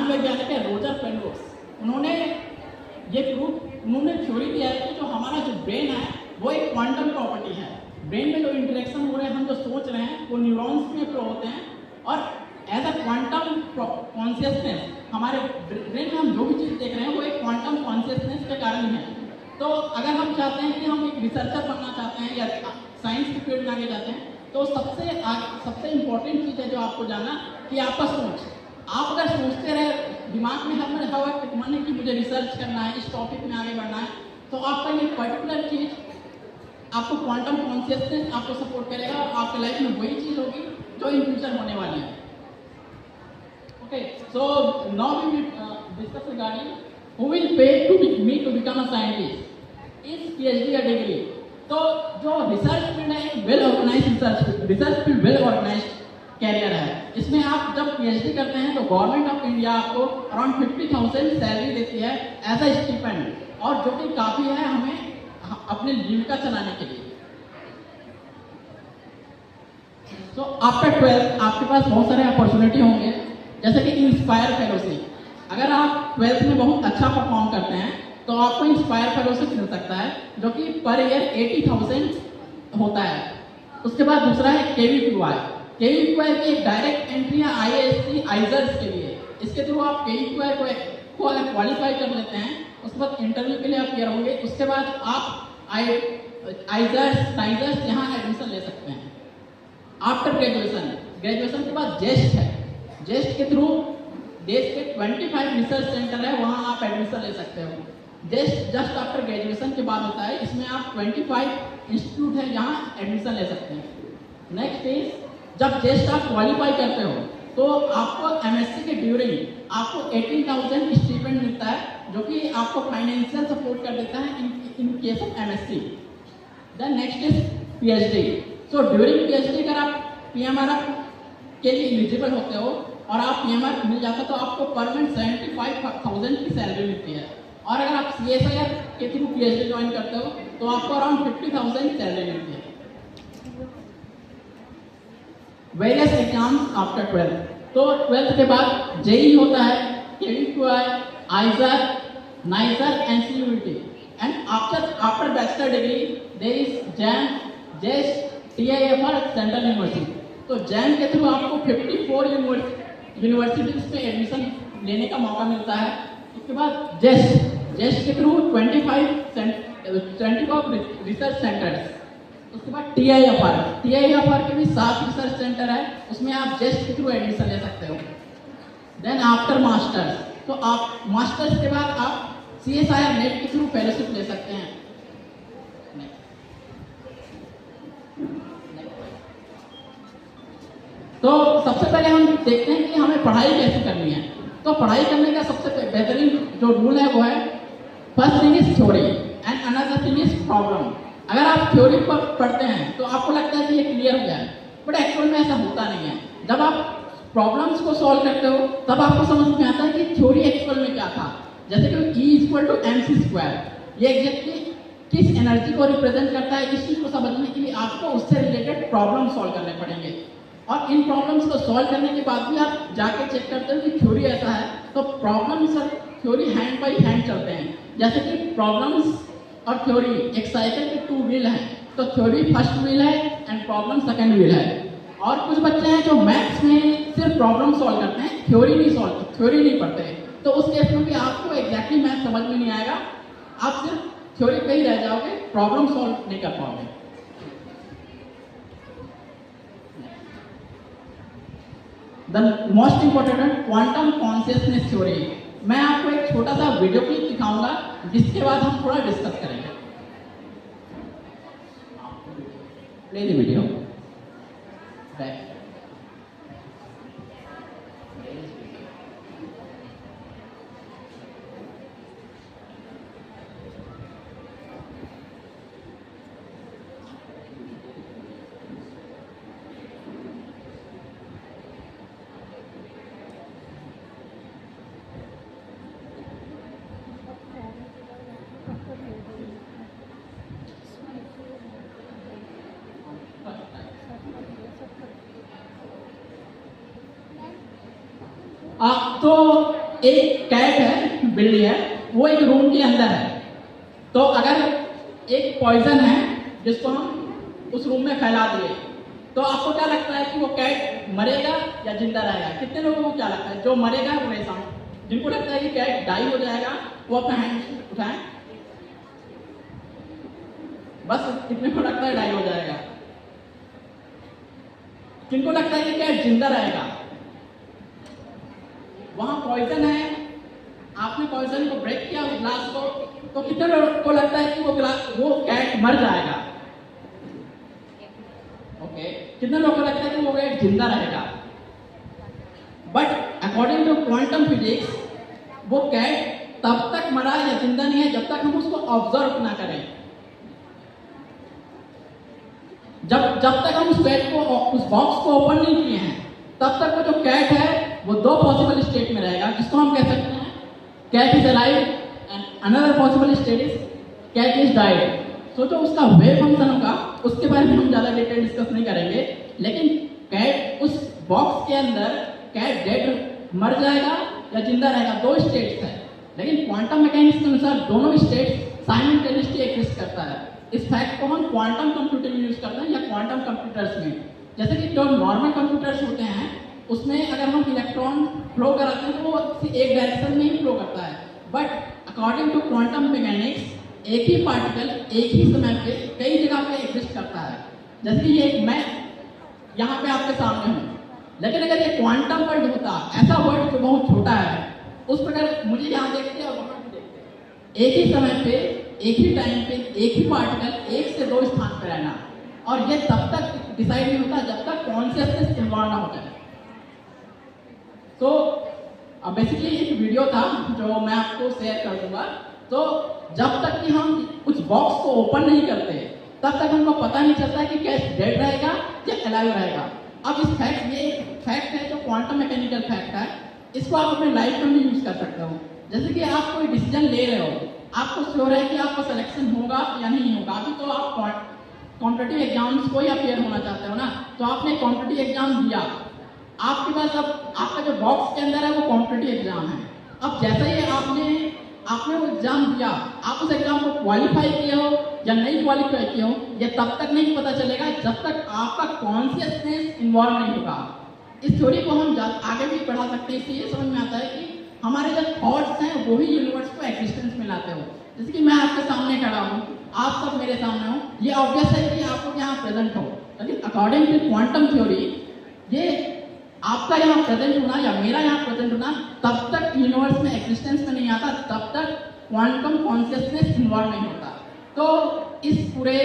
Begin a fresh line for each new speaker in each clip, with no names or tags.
ज्ञान वैज्ञानिक है रोजर पेनरोज, उन्होंने थ्योरी दिया है कि जो हमारा जो ब्रेन है वो एक क्वांटम प्रॉपर्टी है। ब्रेन में जो इंटरेक्शन हो रहे हैं, हम जो सोच रहे हैं वो न्यूरॉन्स में फ्लो होते हैं, और एज अ क्वांटम कॉन्शियसनेस हमारे ब्रेन में हम जो भी चीज़ देख रहे हैं वो एक क्वांटम कॉन्शियसनेस के कारण ही है। तो अगर हम चाहते हैं कि हम एक रिसर्चर बनना चाहते हैं या साइंस की फील्ड में आगे जाते हैं, तो सबसे इम्पोर्टेंट चीज़ है जो आपको जानना कि आपका सोच। आप अगर सोचते रहे, दिमाग में हर हवा मन है कि मुझे रिसर्च करना है, इस टॉपिक में आगे बढ़ना है, तो आपका ये पर्टिकुलर चीज़ आपको क्वांटम कॉन्शियसनेस आपको सपोर्ट करेगा, और आपके लाइफ में वही चीज़ होगी जो इन फ्यूचर होने वाली है। Okay, so now we will discuss regarding who will pay to me to become a scientist, is PhD या डिग्री। तो जो रिसर्च फील्ड है एक well organise research field well organise career है। इसमें आप जब PhD करते हैं तो गवर्नमेंट ऑफ इंडिया आपको अराउंड 50,000 सैलरी देती है एज अ स्टिपेंड, और जो कि काफ़ी है हमें अपनी जीविका चलाने के लिए। तो आफ्टर 12 आपके पास बहुत सारे अपॉर्चुनिटी होंगे, जैसे कि इंस्पायर फेलोशिप। अगर आप 12th में बहुत अच्छा परफॉर्म करते हैं तो आपको इंस्पायर फेलोशिप मिल सकता है, जो कि पर ईयर 80,000 होता है। उसके बाद दूसरा है KVQI की एक डायरेक्ट एंट्री है IASC आइजर्स के लिए। इसके थ्रू आप KVQI को अगर क्वालिफाई कर लेते हैं, उसके बाद इंटरव्यू के लिए अपियर होंगे, उसके बाद आप आइजर्स यहाँ एडमिशन ले सकते हैं। आफ्टर ग्रेजुएशन के बाद जेस्ट है, जेस्ट के थ्रू देश के 25 रिसर्च सेंटर है, वहाँ आप एडमिशन ले सकते हो। जस्ट आफ्टर ग्रेजुएशन के बाद होता है, इसमें आप 25 इंस्टीट्यूट है जहाँ एडमिशन ले सकते हैं। नेक्स्ट इज जब जेस्ट आप क्वालिफाई करते हो तो आपको MSc के ड्यूरिंग आपको 18,000 स्टीपेंड मिलता है, जो कि आपको फाइनेंशियल सपोर्ट कर देता है in case of MSc। Then next is PhD। So during PhD अगर आप PMR के लिए एलिजिबल होते हो और आप PMR मिल जाता तो आपको पर मंथ 75,000 की सैलरी मिलती है, और अगर आप CSIR के थ्रू PhD ज्वाइन करते हो तो आपको अराउंड 50,000 सैलरी मिलती है। वेरियस एग्जाम्स आफ्टर 12th, तो 12th के बाद JEE होता है, KVQI, IISER, NISER and CUET, and after bachelor degree there is JAM, JEST, TIFR, central university. तो JAM के थ्रू आपको 54 यूनिवर्सिटीज पे एडमिशन लेने का मौका मिलता है। उसके बाद जेस्ट के थ्रू 25 रिसर्च सेंटर्स। उसके बाद TIFR के भी 7 रिसर्च सेंटर है, उसमें आप जेस्ट के थ्रू एडमिशन ले सकते हो। देन आफ्टर मास्टर्स, तो आप मास्टर्स के बाद आप CSIR नेट के थ्रू फेलोशिप ले सकते हैं। तो सबसे पहले हम देखते हैं कि हमें पढ़ाई कैसे करनी है। तो पढ़ाई करने का सबसे बेहतरीन जो रूल है वो है, first thing is theory and another thing is problem. अगर आप थ्योरी पर पढ़ते हैं तो आपको लगता है कि ये क्लियर हो जाए, बट एक्चुअल में ऐसा होता नहीं है। जब आप प्रॉब्लम्स को सॉल्व करते हो तब आपको समझ में आता है कि थ्योरी एक्चुअल में क्या था। जैसे कि E=mc², ये एग्जैक्टली किस एनर्जी को रिप्रेजेंट करता है, इस चीज़ को समझने के लिए आपको उससे रिलेटेड प्रॉब्लम सॉल्व करने पड़ेंगे, और इन प्रॉब्लम्स को सॉल्व करने के बाद भी आप जाके चेक करते हो कि थ्योरी ऐसा है, तो प्रॉब्लम्स और थ्योरी हैंड बाई हैंड चलते हैं। जैसे कि प्रॉब्लम्स और थ्योरी एक साइकिल के 2 व्हील हैं, तो थ्योरी फर्स्ट व्हील है एंड प्रॉब्लम सेकंड व्हील है। और कुछ बच्चे हैं जो मैथ्स में सिर्फ प्रॉब्लम सॉल्व करते हैं, थ्योरी नहीं पढ़ते हैं, तो उस केस में भी आपको एग्जैक्टली मैथ समझ में नहीं आएगा, आप सिर्फ थ्योरी पे ही रह जाओगे, प्रॉब्लम सॉल्व नहीं कर पाओगे। द मोस्ट इंपॉर्टेंट है क्वांटम कॉन्शियसनेस थ्योरी। मैं आपको एक छोटा सा वीडियो क्लिप दिखाऊंगा, जिसके बाद हम थोड़ा डिस्कस करेंगे। Play the video. तो एक कैट है, बिल्ली है, वो एक रूम के अंदर है। तो अगर एक पॉइजन है जिसको हम उस रूम में फैला दिए, तो आपको क्या लगता है कि वो कैट मरेगा या जिंदा रहेगा? कितने लोगों को क्या लगता है? जो मरेगा वो रेस आउट, जिनको लगता है कि कैट डाई हो जाएगा वो अपना हैंड उठाएं। बस कितने को लगता है डाई हो जाएगा? किनको लगता है कि कैट जिंदा रहेगा? वहां पॉइजन है, आपने पॉइजन को ब्रेक किया उस ग्लास को, तो कितने लोगों को लगता है कि वो कैट मर जाएगा? ओके, कितने लोगों को लगता है कि वो कैट जिंदा रहेगा? But according to quantum physics वो कैट तब तक मरा या जिंदा नहीं है जब तक हम उसको ऑब्जर्व ना करें। जब तक हम उस कैट को, उस बॉक्स को ओपन नहीं किए हैं, तब तक वो जो कैट है वो दो पॉसिबल स्टेट में रहेगा, जिसको हम कह सकते हैं cat is alive and another possible state is cat is died. So जो उसका वेव फंक्शन होगा उसके बारे में हम ज़्यादा डिटेल डिस्कस नहीं करेंगे, लेकिन कैट उस बॉक्स के अंदर कैट डेड मर जाएगा या जिंदा रहेगा, दो स्टेट्स है। लेकिन क्वांटम मैकेनिक्स के अनुसार दोनों स्टेट्स साइमल्टेनियसली एग्जिस्ट करता है। इस फैक्ट को हम क्वांटम कंप्यूटिंग में यूज करते हैं या क्वांटम कंप्यूटर्स में। जैसे कि जो नॉर्मल कंप्यूटर्स होते हैं उसमें अगर हम इलेक्ट्रॉन फ्लो कराते हैं तो वो एक डायरेक्शन में ही फ्लो करता है, but according to quantum mechanics एक ही पार्टिकल एक ही समय पे कई जगह पे एग्जिस्ट करता है। जैसे कि ये मैं यहाँ पे आपके सामने हूँ, लेकिन अगर ये क्वांटम वर्ल्ड होता, ऐसा वर्ल्ड जो बहुत छोटा है, उस प्रकार मुझे यहाँ देखते और वहाँ भी देखते, एक ही समय पे एक ही टाइम पे एक ही पार्टिकल एक से दो स्थान पर रहना, और ये तब तक डिसाइड नहीं होता जब तक कॉन्शियसनेस इन्वॉल्व ना हो जाए। तो बेसिकली एक वीडियो था जो मैं आपको शेयर कर दूंगा। तो जब तक कि हम उस बॉक्स को ओपन नहीं करते तब तक हमको पता नहीं चलता कि कैट डेड रहेगा या अलाइव रहेगा। अब इस फैक्ट, ये फैक्ट है जो क्वांटम मैकेनिकल फैक्ट है, इसको आप अपने लाइफ में भी यूज कर सकते हो। जैसे कि आप कोई डिसीजन ले रहे हो, आपको श्योर है कि आपका सिलेक्शन होगा या नहीं होगा। अभी तो आप कॉम्पिटिटिव एग्जाम्स को ही अपियर होना चाहते हो ना, तो आपने कॉम्पिटिटिव एग्जाम दिया, आपके पास अब आपका जो बॉक्स के अंदर है वो कॉम्पिटिटिव एग्जाम है। अब जैसे ही आपने वो एग्जाम दिया, आप उस एग्जाम को क्वालिफाई किए हो या नहीं क्वालिफाई किए हो, ये तब तक नहीं पता चलेगा जब तक आपका कॉन्शियसनेस इन्वॉल्व नहीं होगा। इस थ्योरी को हम आगे भी बढ़ा सकते हैं। इससे ये समझ में आता है कि हमारे जो थॉट्स हैं वो ही यूनिवर्स को एग्जिस्टेंस में लाते हो। जैसे कि मैं आपके सामने खड़ा हूँ, आप सब मेरे सामने हो, ये ऑब्वियस है कि आप लोग यहाँ प्रेजेंट हो, लेकिन अकॉर्डिंग टू क्वांटम थ्योरी ये आपका यहाँ प्रेजेंट होना या मेरा यहाँ प्रेजेंट होना तब तक यूनिवर्स में एग्जिस्टेंस में नहीं आता, तब तक क्वांटम कॉन्शियसनेस इन्वॉल्व नहीं होता। तो इस पूरे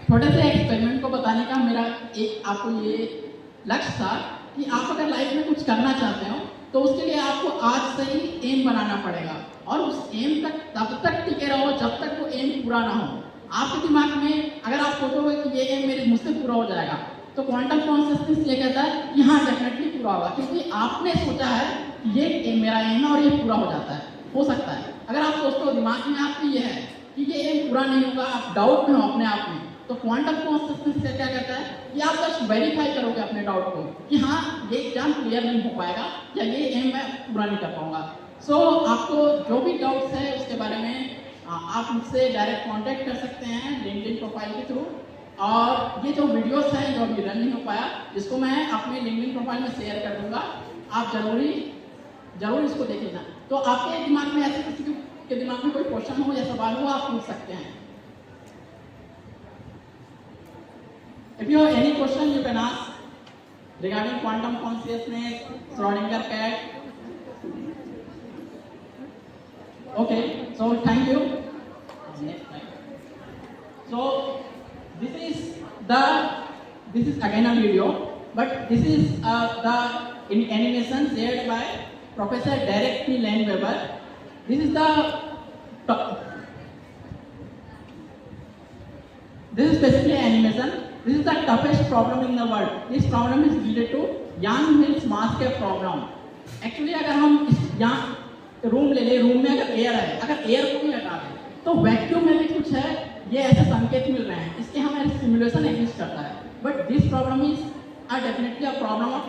छोटे से एक्सपेरिमेंट को बताने का मेरा एक आपको ये लक्ष्य था कि आप अगर लाइफ में कुछ करना चाहते हो तो उसके लिए आपको आज से ही एम बनाना पड़ेगा, और उस एम तक तब तक टिके रहो जब तक वो एम पूरा ना हो। आपके दिमाग में अगर आप सोचोगे कि ये एम मेरे मुझसे पूरा हो जाएगा, तो क्वांटम कॉन्शियसनेस ये कहता है कि हाँ डेफिनेटली पूरा होगा, क्योंकि आपने सोचा है कि ये मेरा एम है और ये पूरा हो जाता है, हो सकता है। अगर आप सोचते हो दिमाग में आपके ये है कि ये एम पूरा नहीं होगा, आप डाउट में हो अपने आप में, तो क्वांटम कॉन्शियसनेस क्या कहता है कि आप बस वेरीफाई करोगे अपने डाउट को कि हाँ ये एग्जाम क्लियर नहीं हो पाएगा या ये एम मैं पूरा नहीं कर पाऊंगा। सो आपको जो भी डाउट्स है उसके बारे में आप मुझसे डायरेक्ट कांटेक्ट कर सकते हैं लिंक्डइन प्रोफाइल के थ्रू, और ये जो वीडियोस हैं जो अभी रन नहीं हो पाया, जिसको मैं अपने लिंक्डइन प्रोफाइल में शेयर कर दूंगा, आप जरूर इसको देख लेना। तो आपके दिमाग में ऐसे किसी के दिमाग में कोई क्वेश्चन हो या सवाल हो, आप पूछ सकते हैं। If you have any question, you can ask regarding quantum consciousness, Schrodinger cat. Okay, so thank you. So this is again a video, but this is the animation shared by Professor Derek P. Landweber. This is basically animation. This is the toughest problem in the world. This problem is related to Yang-Mills mass cap problem. Actually अगर हम इस यहाँ room ले ले, room में अगर air है, अगर एयर को भी हटा दें तो वैक्यूम में भी कुछ है, ये ऐसे संकेत मिल रहे हैं, इसके हमारे सिमुलेशन एग्जिस्ट करता है। But this problem is definitely a problem of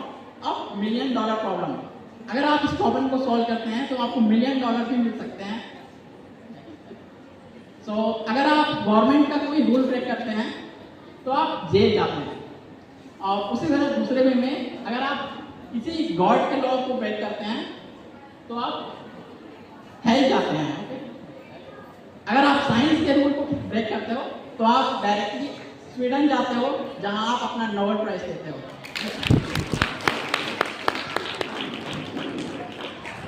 $1 million problem. अगर आप इस प्रॉब्लम को सॉल्व करते हैं तो आपको $1 मिलियन भी मिल सकते हैं। अगर आप गवर्नमेंट का कोई रूल ब्रेक करते हैं तो आप जेल जाते हैं। और उसी तरह दूसरे वे में अगर आप किसी गॉड के लॉ को ब्रेक करते हैं तो आप हेल जाते हैं। ओके, अगर आप साइंस के रूल को ब्रेक करते हो तो आप डायरेक्टली स्वीडन जाते हो, जहां आप अपना नोबेल प्राइज देते हो।